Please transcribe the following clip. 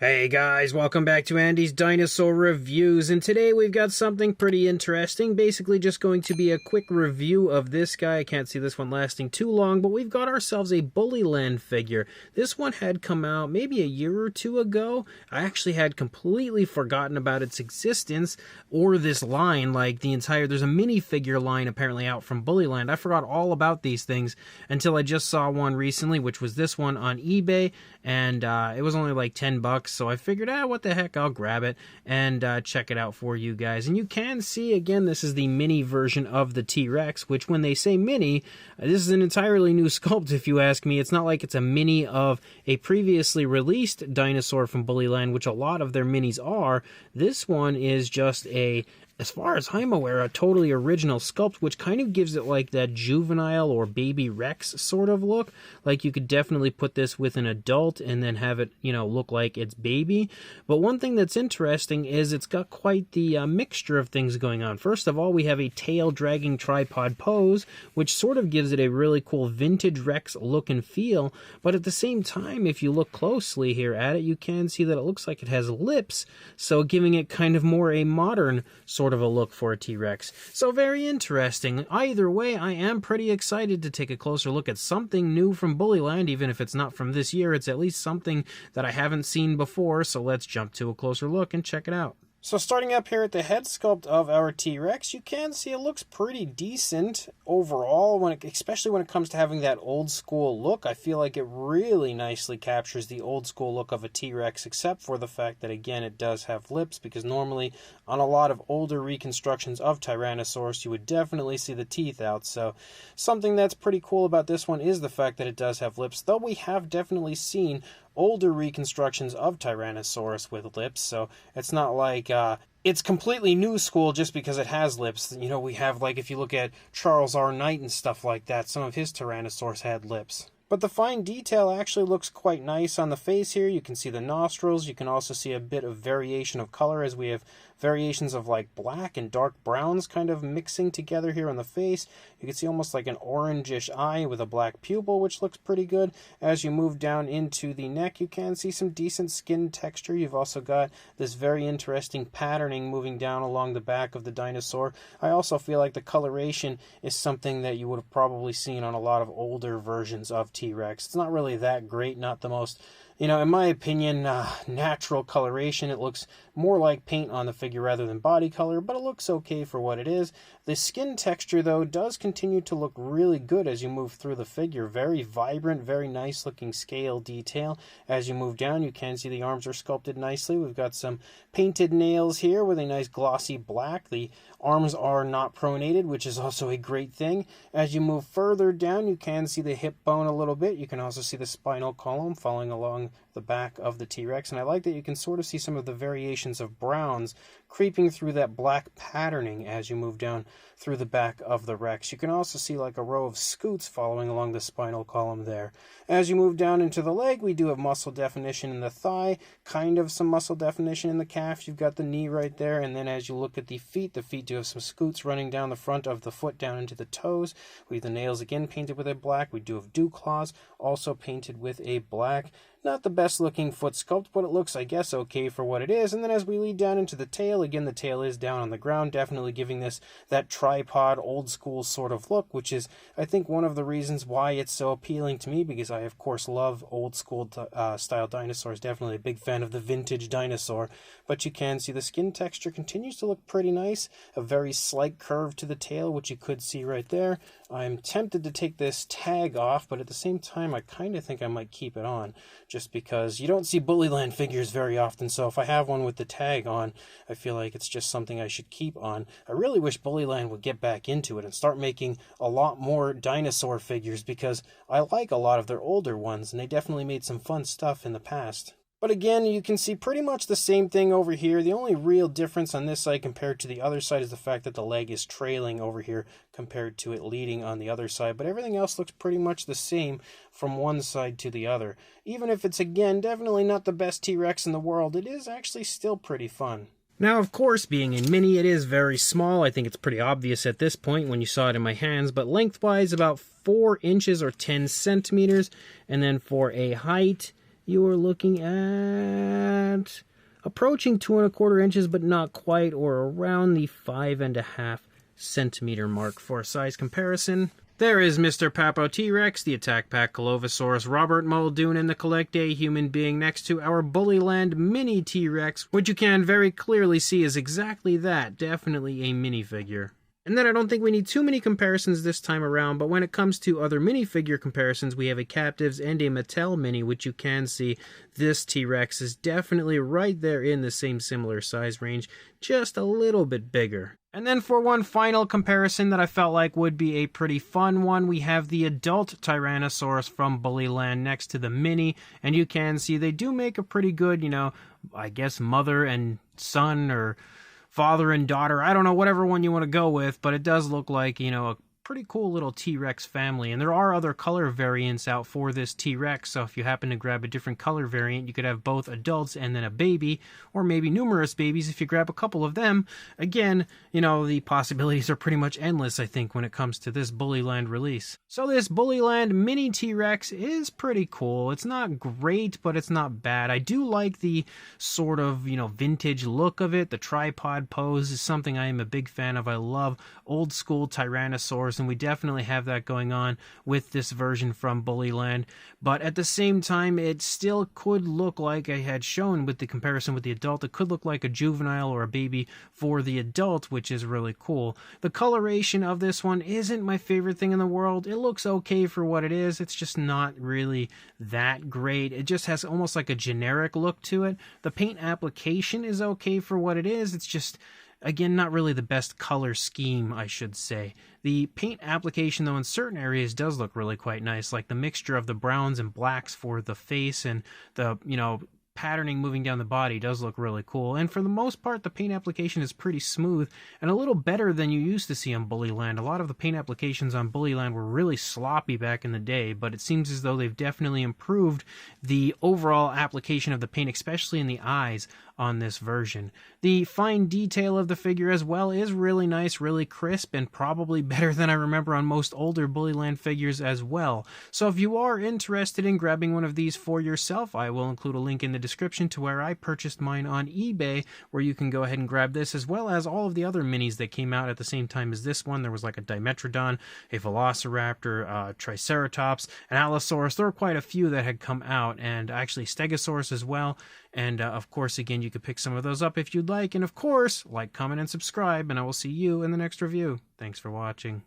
Hey guys, welcome back to Andy's Dinosaur Reviews, and today we've got something pretty interesting. Basically just going to be a quick review of this guy. I can't see this one lasting too long, but we've got ourselves a Bullyland figure. This one had come out maybe a year or two ago. I actually had completely forgotten about its existence, or this line, like there's a minifigure line apparently out from Bullyland. I forgot all about these things until I just saw one recently, which was this one on eBay, and it was only like 10 bucks. So I figured, what the heck, I'll grab it and check it out for you guys. And you can see, again, this is the mini version of the T-Rex, which when they say mini, this is an entirely new sculpt, if you ask me. It's not like it's a mini of a previously released dinosaur from Bullyland, which a lot of their minis are. This one is just as far as I'm aware, a totally original sculpt, which kind of gives it like that juvenile or baby Rex sort of look. Like you could definitely put this with an adult and then have it, look like it's baby. But one thing that's interesting is it's got quite the mixture of things going on. First of all, we have a tail dragging tripod pose, which sort of gives it a really cool vintage Rex look and feel. But at the same time, if you look closely here at it, you can see that it looks like it has lips, so giving it kind of more a modern sort of a look for a T-Rex. So very interesting. Either way, I am pretty excited to take a closer look at something new from Bullyland. Even if it's not from this year, it's at least something that I haven't seen before. So let's jump to a closer look and check it out. So starting up here at the head sculpt of our T-Rex, you can see it looks pretty decent overall, especially when it comes to having that old school look. I feel like it really nicely captures the old school look of a T-Rex, except for the fact that, again, it does have lips, because normally on a lot of older reconstructions of Tyrannosaurus, you would definitely see the teeth out. So something that's pretty cool about this one is the fact that it does have lips, though we have definitely seen older reconstructions of Tyrannosaurus with lips, so it's not like it's completely new school just because it has lips. We have, like, if you look at Charles R. Knight and stuff like that, some of his Tyrannosaurs had lips. But the fine detail actually looks quite nice on the face here. You can see the nostrils. You can also see a bit of variation of color, as we have variations of like black and dark browns kind of mixing together here on the face. You can see almost like an orangish eye with a black pupil, which looks pretty good. As you move down into the neck, you can see some decent skin texture. You've also got this very interesting patterning moving down along the back of the dinosaur. I also feel like the coloration is something that you would have probably seen on a lot of older versions of T-Rex. It's not really that great, not the most, in my opinion, natural coloration. It looks more like paint on the figure rather than body color, but it looks okay for what it is. The skin texture, though, does continue to look really good as you move through the figure. Very vibrant, very nice looking scale detail. As you move down, you can see the arms are sculpted nicely. We've got some painted nails here with a nice glossy black. The arms are not pronated, which is also a great thing. As you move further down, you can see the hip bone a little bit. You can also see the spinal column following along the back of the T-Rex, and I like that you can sort of see some of the variations of browns creeping through that black patterning as you move down through the back of the Rex. You can also see like a row of scoots following along the spinal column there. As you move down into the leg, we do have muscle definition in the thigh, kind of some muscle definition in the calf. You've got the knee right there, and then as you look at the feet do have some scoots running down the front of the foot down into the toes. We have the nails again painted with a black. We do have dew claws also painted with a black. Not the best looking foot sculpt, but it looks, I guess, okay for what it is. And then as we lead down into the tail, again, the tail is down on the ground, definitely giving this that tripod, old school sort of look, which is, I think, one of the reasons why it's so appealing to me, because I, of course, love old school style dinosaurs. Definitely a big fan of the vintage dinosaur. But you can see the skin texture continues to look pretty nice. A very slight curve to the tail, which you could see right there. I'm tempted to take this tag off, but at the same time, I kind of think I might keep it on, just because you don't see Bullyland figures very often, so if I have one with the tag on, I feel like it's just something I should keep on. I really wish Bullyland would get back into it and start making a lot more dinosaur figures, because I like a lot of their older ones, and they definitely made some fun stuff in the past. But again, you can see pretty much the same thing over here. The only real difference on this side compared to the other side is the fact that the leg is trailing over here compared to it leading on the other side. But everything else looks pretty much the same from one side to the other. Even if it's, again, definitely not the best T-Rex in the world, it is actually still pretty fun. Now, of course, being a mini, it is very small. I think it's pretty obvious at this point when you saw it in my hands, but lengthwise about 4 inches or 10 centimeters. And then for a height, you are looking at approaching 2¼ inches, but not quite, or around the 5½ centimeter mark for a size comparison. There is Mr. Papo T-Rex, the Attack Pack Colovosaurus, Robert Muldoon, and the Collect A Human Being next to our Bullyland Mini T-Rex, which you can very clearly see is exactly that, definitely a minifigure. And then I don't think we need too many comparisons this time around, but when it comes to other minifigure comparisons, we have a Captives and a Mattel Mini, which you can see this T-Rex is definitely right there in the same similar size range, just a little bit bigger. And then for one final comparison that I felt like would be a pretty fun one, we have the adult Tyrannosaurus from Bullyland next to the Mini, and you can see they do make a pretty good, I guess mother and son, or father and daughter, I don't know, whatever one you want to go with, but it does look like, a pretty cool little T-Rex family. And there are other color variants out for this T-Rex, so if you happen to grab a different color variant, you could have both adults and then a baby, or maybe numerous babies if you grab a couple of them. Again, the possibilities are pretty much endless, I think, when it comes to this Bullyland release. So this Bullyland Mini T-Rex is pretty cool. It's not great, but it's not bad. I do like the sort of, vintage look of it. The tripod pose is something I am a big fan of. I love old school Tyrannosaurs, and we definitely have that going on with this version from Bullyland. But at the same time, it still could look like I had shown with the comparison with the adult. It could look like a juvenile or a baby for the adult, which is really cool. The coloration of this one isn't my favorite thing in the world. It looks okay for what it is. It's just not really that great. It just has almost like a generic look to it. The paint application is okay for what it is. It's just, again, not really the best color scheme, I should say. The paint application, though, in certain areas does look really quite nice, like the mixture of the browns and blacks for the face and the, patterning moving down the body does look really cool. And for the most part, the paint application is pretty smooth and a little better than you used to see on Bullyland. A lot of the paint applications on Bullyland were really sloppy back in the day, but it seems as though they've definitely improved the overall application of the paint, especially in the eyes on this version. The fine detail of the figure as well is really nice, really crisp, and probably better than I remember on most older Bullyland figures as well. So if you are interested in grabbing one of these for yourself, I will include a link in the description to where I purchased mine on eBay, where you can go ahead and grab this, as well as all of the other minis that came out at the same time as this one. There was like a Dimetrodon, a Velociraptor, a Triceratops, an Allosaurus. There were quite a few that had come out, and actually Stegosaurus as well. And of course, again, you could pick some of those up if you'd like. And of course, like, comment, and subscribe, and I will see you in the next review. Thanks for watching.